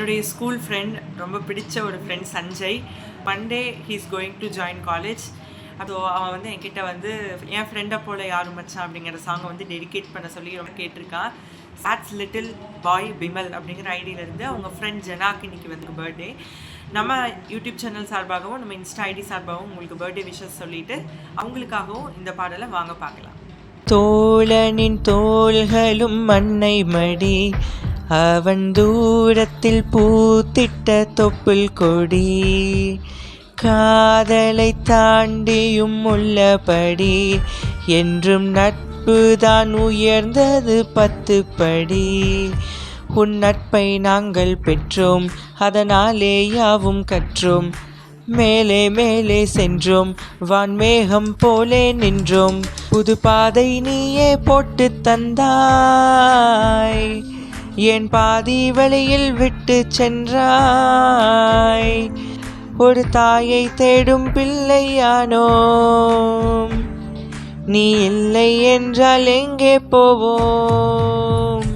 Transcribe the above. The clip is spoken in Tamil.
என்னுடைய ஸ்கூல் ஃப்ரெண்ட், ரொம்ப பிடிச்ச ஒரு friend Sanjay. Monday he is going to join college. So அவன் வந்து என்கிட்ட வந்து என் ஃப்ரெண்டை போல் யாரும் மச்சான் அப்படிங்கிற சாங்கை வந்து டெடிகேட் பண்ண சொல்லி ரொம்ப கேட்டிருக்கான். சாட்ஸ் லிட்டில் பாய் பிமல் அப்படிங்கிற ஐடியிலேருந்து அவங்க ஃப்ரெண்ட் ஜனாக்கு இன்னைக்கு வந்து பர்த்டே. நம்ம யூடியூப் சேனல் சார்பாகவும் நம்ம இன்ஸ்டா ஐடி சார்பாகவும் உங்களுக்கு பர்த்டே விஷஸ் சொல்லிவிட்டு அவங்களுக்காகவும் இந்த பாடலை வாங்க பார்க்கலாம். தோழனின் தோள்களும் மண்ணை மடி, அவன் தூரத்தில் பூத்திட்ட தொப்புள் கொடி, காதலை தாண்டியும் உள்ளபடி என்றும் நட்புதான் உயர்ந்தது 10 படி. உன் நட்பை நாங்கள் பெற்றோம், அதனாலே யாவும் கற்றோம். மேலே மேலே சென்றோம், வான்மேகம் போலே நின்றோம். புது பாதை நீயே போட்டு தந்தாய், என் பாதி வழியில் விட்டு சென்றாய். ஒரு தாயை தேடும் பிள்ளையானோம், நீ இல்லை என்றால் எங்கே போவோம்?